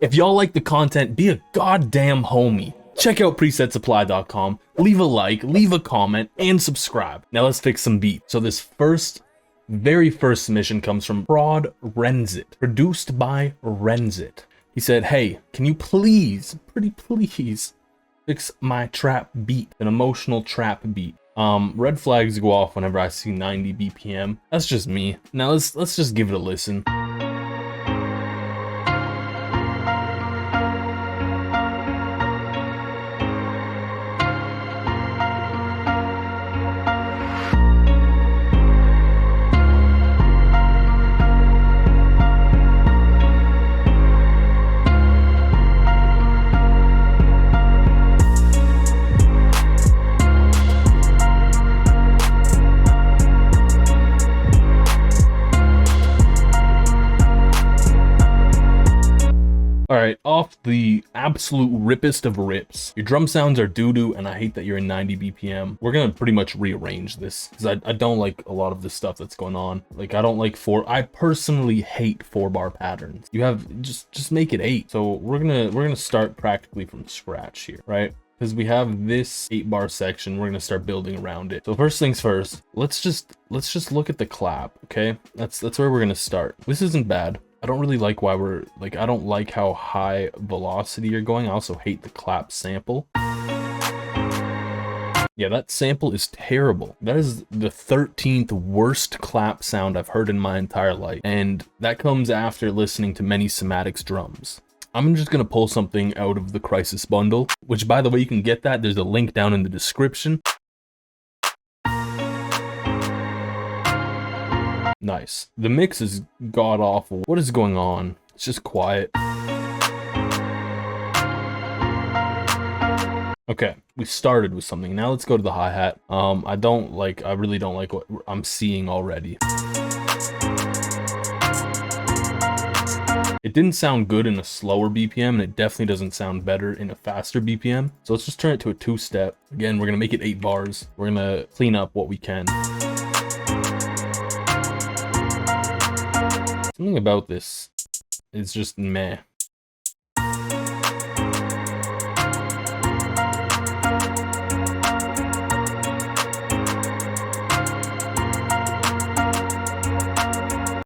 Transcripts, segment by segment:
If y'all like the content, be a goddamn homie. Check out presetsupply.com, leave a like, leave a comment, and subscribe. Now let's fix some beats. So this very first submission comes from Prod Renzit, produced by Renzit. He said, hey, can you please, pretty please, fix my trap beat, an emotional trap beat. Red flags go off whenever I see 90 BPM. That's just me. Now let's just give it a listen. Alright, off the absolute rippest of rips. Your drum sounds are doo-doo, and I hate that you're in 90 BPM. We're gonna pretty much rearrange this, because I don't like a lot of the stuff that's going on. Like, I don't like I personally hate 4-bar patterns. You have, just make it 8. So we're gonna start practically from scratch here, right? Because we have this 8-bar section, we're gonna start building around it. So first things first, let's just look at the clap, okay? That's where we're gonna start. This isn't bad. I don't really like why I don't like how high velocity you're going. I also hate the clap sample. Yeah, that sample is terrible. That is the 13th worst clap sound I've heard in my entire life. And that comes after listening to many Somatics drums. I'm just gonna pull something out of the Crisis bundle, which, by the way, you can get that. There's a link down in the description. Nice. The mix is god awful. What is going on? It's just quiet. Okay, we started with something. Now let's go to the hi-hat. I really don't like what I'm seeing already. It didn't sound good in a slower BPM, and it definitely doesn't sound better in a faster BPM. So let's just turn it to a 2-step. Again, we're gonna make it 8 bars. We're gonna clean up what we can. Something about this is just meh.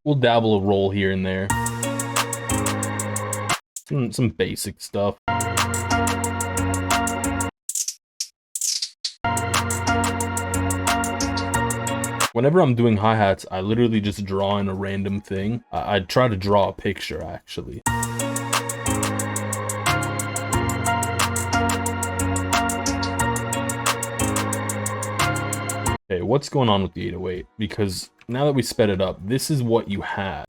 We'll dabble a roll here and there. Some basic stuff. Whenever I'm doing hi-hats, I literally just draw in a random thing. I try to draw a picture, actually. Okay, what's going on with the 808? Because now that we sped it up, this is what you had.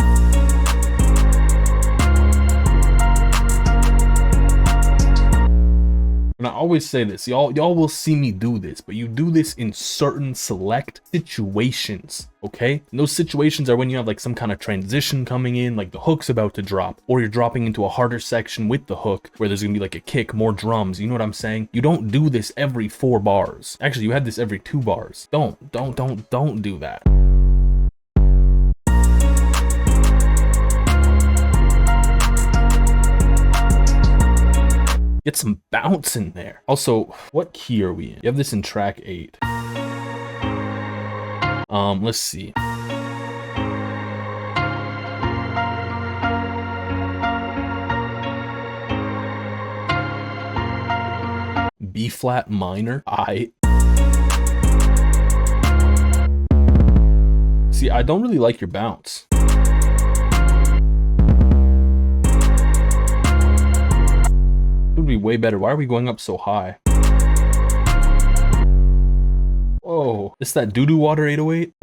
And I always say this, y'all will see me do this, but you do this in certain select situations, okay? And those situations are when you have like some kind of transition coming in, like the hook's about to drop, or you're dropping into a harder section with the hook where there's gonna be like a kick, more drums, you know what I'm saying? You don't do this every 4 bars. Actually, you had this every 2 bars. Don't do that. Get some bounce in there. Also, what key are we in? You have this in track 8. Let's see. B flat minor. See, I don't really like your bounce. Would be way better. Why are we going up so high? Whoa, it's that doo-doo water 808?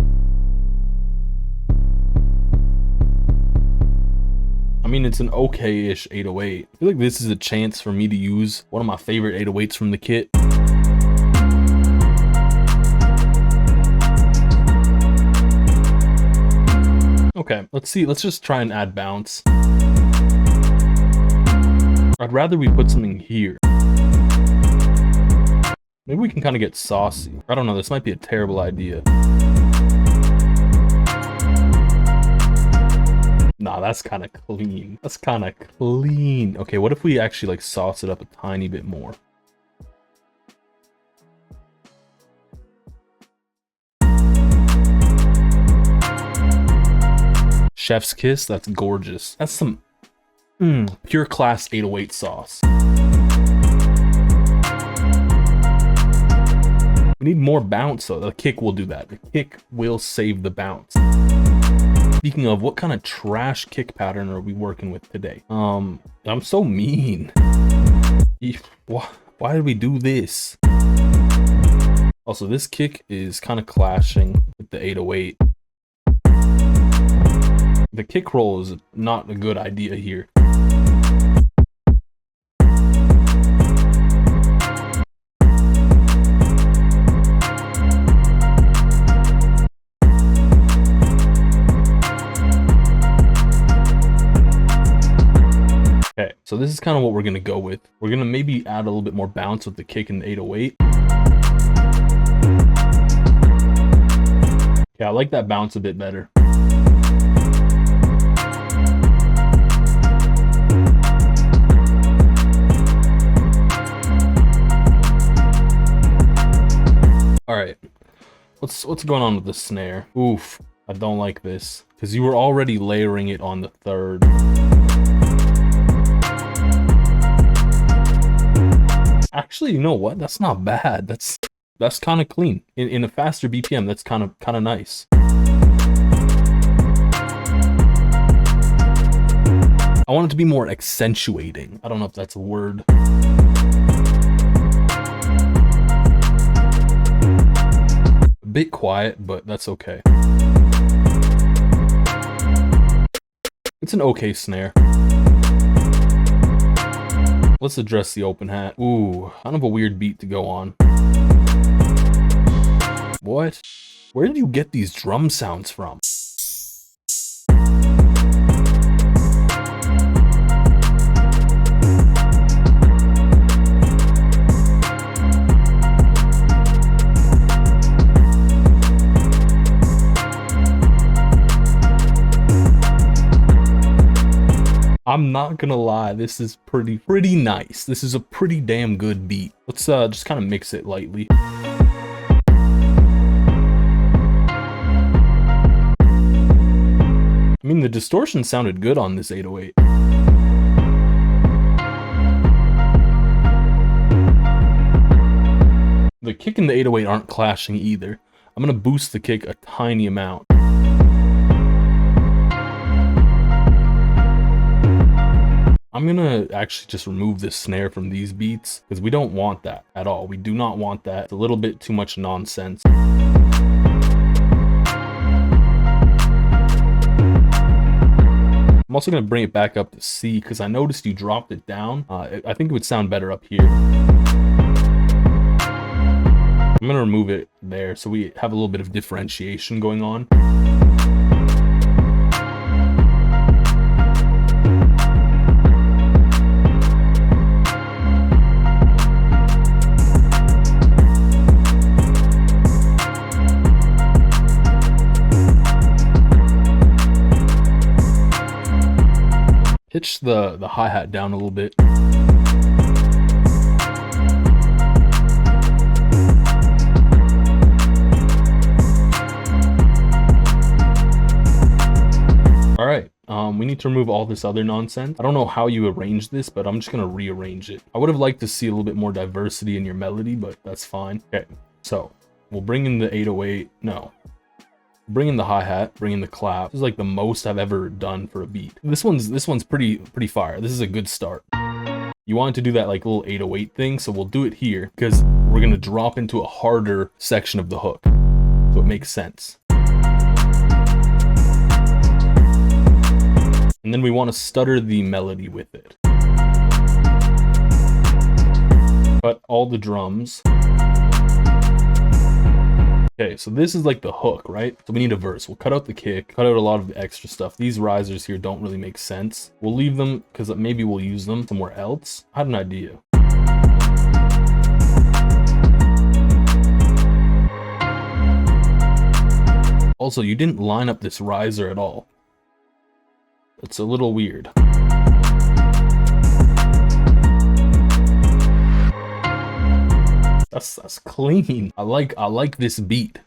I mean, it's an okay-ish 808. I feel like this is a chance for me to use one of my favorite 808s from the kit. Okay, let's see. Let's just try and add bounce. I'd rather we put something here. Maybe we can kind of get saucy. I don't know, this might be a terrible idea. Nah, that's kind of clean. That's kind of clean. Okay, what if we actually like sauce it up a tiny bit more? Chef's kiss, that's gorgeous. That's some pure class 808 sauce. We need more bounce though. The kick will do that. The kick will save the bounce. Speaking of, what kind of trash kick pattern are we working with today? I'm so mean. Why did we do this? Also, this kick is kind of clashing with the 808. The kick roll is not a good idea here. Okay, so this is kind of what we're gonna go with. We're gonna maybe add a little bit more bounce with the kick and the 808. Yeah, I like that bounce a bit better. All right, what's going on with the snare? Oof, I don't like this because you were already layering it on the third. Actually, you know what? That's not bad. That's kind of clean. In a faster BPM, that's kind of nice. I want it to be more accentuating. I don't know if that's a word. A bit quiet, but that's okay. It's an okay snare. Let's address the open hat. Ooh, kind of a weird beat to go on. What? Where did you get these drum sounds from? I'm not gonna lie, this is pretty nice. This is a pretty damn good beat. Let's just kind of mix it lightly. I mean, the distortion sounded good on this 808. The kick and the 808 aren't clashing either. I'm gonna boost the kick a tiny amount. I'm gonna actually just remove this snare from these beats because we don't want that at all. We do not want that. It's a little bit too much nonsense. I'm also gonna bring it back up to C because I noticed you dropped it down. I think it would sound better up here. I'm gonna remove it there so we have a little bit of differentiation going on. Pitch the hi-hat down a little bit. All right, we need to remove all this other nonsense. I don't know how you arrange this, but I'm just gonna rearrange it. I would have liked to see a little bit more diversity in your melody, but that's fine. Okay, so we'll bring in the 808. No. Bring in the hi-hat, bring in the clap. This is like the most I've ever done for a beat. This one's pretty fire. This is a good start. You wanted to do that like little 808 thing, so we'll do it here because we're gonna drop into a harder section of the hook. So it makes sense. And then we want to stutter the melody with it. Cut all the drums. Okay, so this is like the hook, right? So we need a verse. We'll cut out the kick, cut out a lot of the extra stuff. These risers here don't really make sense. We'll leave them because maybe we'll use them somewhere else. I had an idea. Also, you didn't line up this riser at all. It's a little weird. That's clean. I like this beat.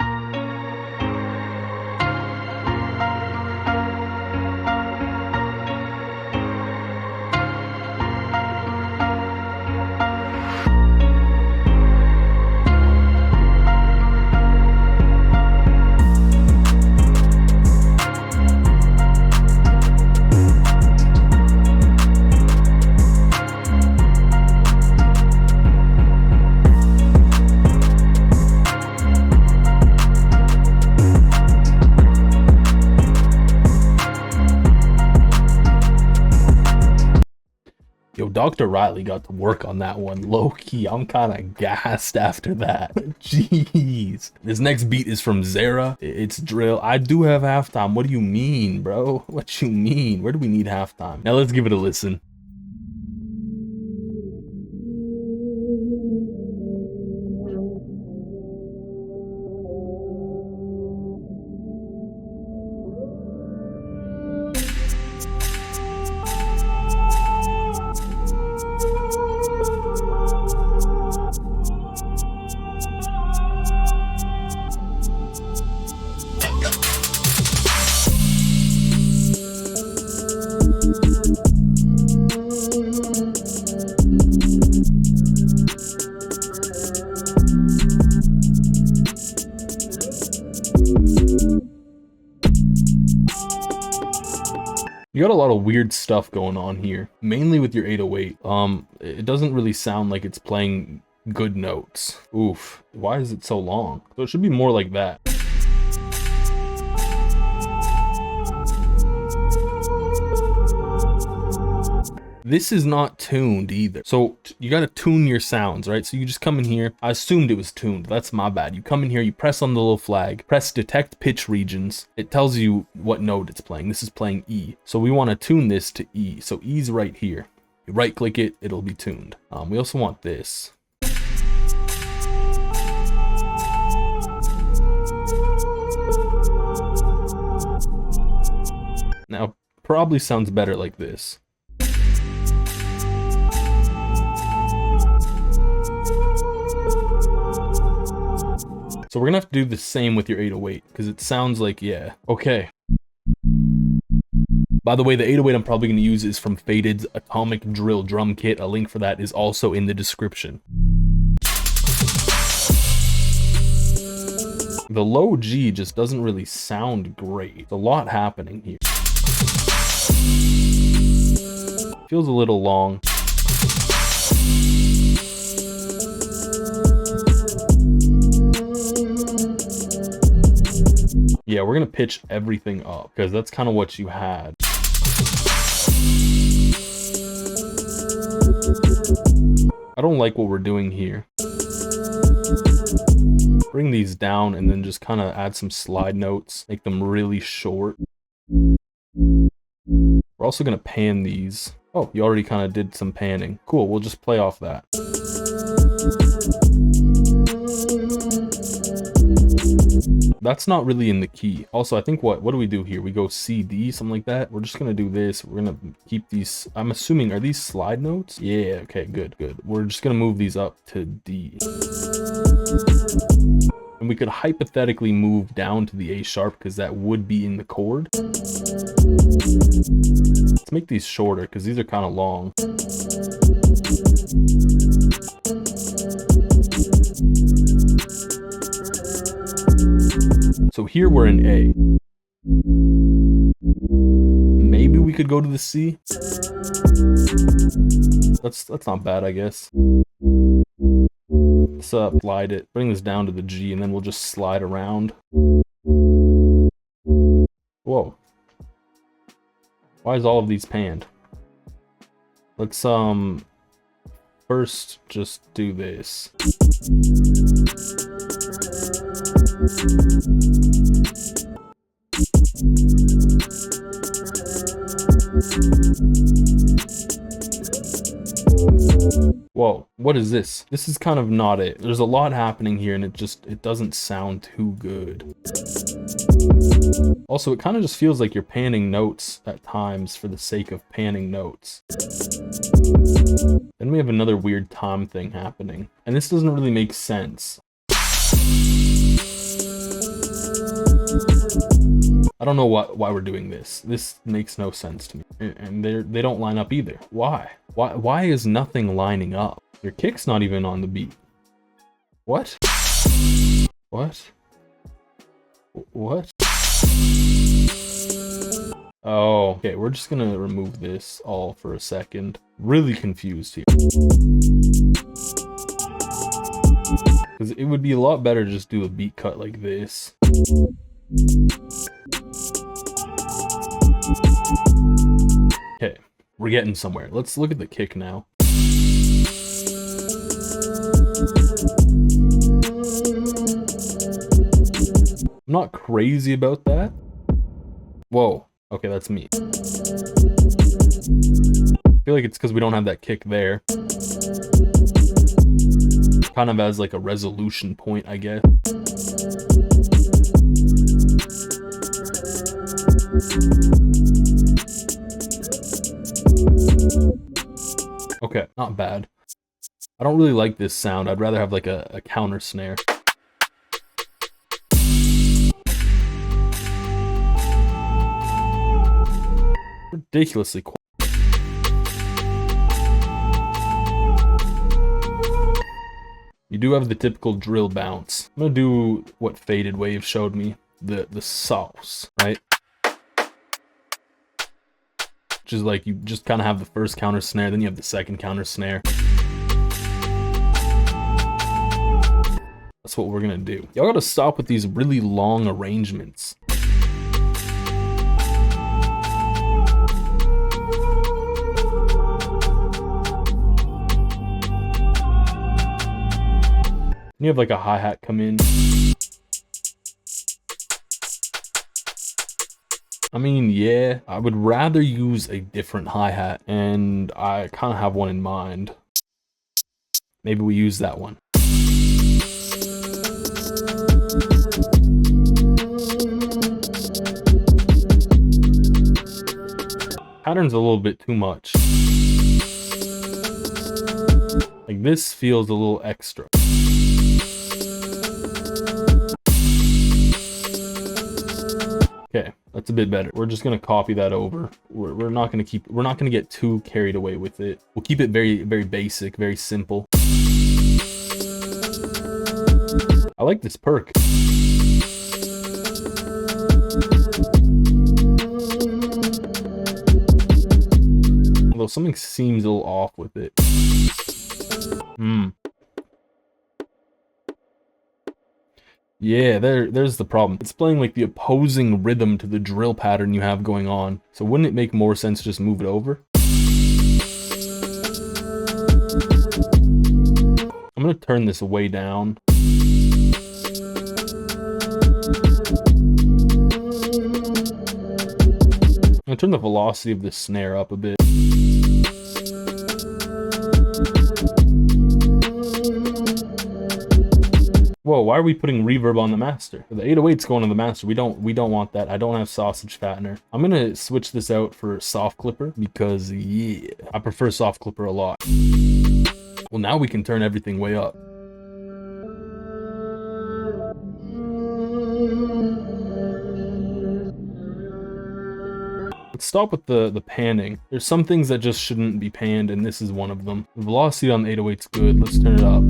Yo, Dr. Riley got to work on that one. Low key, I'm kind of gassed after that. Jeez. This next beat is from Zara. It's drill. I do have halftime. What do you mean, bro? What you mean? Where do we need halftime? Now let's give it a listen. You got a lot of weird stuff going on here, mainly with your 808. It doesn't really sound like it's playing good notes. Oof, why is it so long? So it should be more like that. This is not tuned either. So you got to tune your sounds, right? So you just come in here. I assumed it was tuned. That's my bad. You come in here, you press on the little flag, press detect pitch regions. It tells you what note it's playing. This is playing E. So we want to tune this to E. So E's right here. You right click it, it'll be tuned. We also want this. Now, probably sounds better like this. So we're gonna have to do the same with your 808 because it sounds like, yeah. Okay. By the way, the 808 I'm probably gonna use is from Faded's Atomic Drill drum kit. A link for that is also in the description. The low G just doesn't really sound great. There's a lot happening here. Feels a little long. Yeah, we're gonna pitch everything up because that's kind of what you had. I don't like what we're doing here. Bring these down and then just kind of add some slide notes, make them really short. We're also gonna pan these. Oh, you already kind of did some panning. Cool, we'll just play off that. That's not really in the key. Also, I think what do we do here? We go C, D, something like that. We're just gonna do this. We're gonna keep these. I'm assuming, are these slide notes? Yeah, okay, good. We're just gonna move these up to D. And we could hypothetically move down to the A sharp because that would be in the chord. Let's make these shorter because these are kind of long. So here we're in A. Maybe we could go to the C. That's not bad, I guess. Let's slide it, bring this down to the G, and then we'll just slide around. Whoa. Why is all of these panned? Let's first just do this. Whoa, what is this? This is kind of not it. There's a lot happening here and it doesn't sound too good. Also, it kind of just feels like you're panning notes at times for the sake of panning notes. Then we have another weird tom thing happening, and this doesn't really make sense. I don't know why we're doing this. This makes no sense to me, and they don't line up either. Why is nothing lining up? Your kick's not even on the beat. What? What? What? Oh, okay, we're just gonna remove this all for a second. Really confused here. Because it would be a lot better to just do a beat cut like this. Okay, we're getting somewhere. Let's look at the kick now. I'm not crazy about that. Whoa. Okay, that's me. I feel like it's because we don't have that kick there. Kind of as like a resolution point, I guess. Okay, not bad. I don't really like this sound. I'd rather have like a counter snare. Ridiculously quiet. You do have the typical drill bounce. I'm gonna do what Faded Wave showed me, the sauce, right? Which is like you just kind of have the first counter snare, then you have the second counter snare. That's what we're gonna do. Y'all gotta stop with these really long arrangements. You have like a hi-hat come in. I mean, yeah, I would rather use a different hi-hat, and I kind of have one in mind. Maybe we use that one. Pattern's a little bit too much. Like this feels a little extra. Okay, that's a bit better. We're just gonna copy that over. We're not gonna get too carried away with it. We'll keep it very, very basic, very simple. I like this perk. Although something seems a little off with it. Yeah, there's the problem. It's playing like the opposing rhythm to the drill pattern you have going on. So wouldn't it make more sense to just move it over? I'm gonna turn this way down. I'm gonna turn the velocity of this snare up a bit. Whoa, why are we putting reverb on the master? The 808's going on the master. We don't want that. I don't have sausage fattener. I'm gonna switch this out for soft clipper because yeah, I prefer soft clipper a lot. Well, now we can turn everything way up. Let's stop with the panning. There's some things that just shouldn't be panned, and this is one of them. The velocity on the 808's good. Let's turn it up.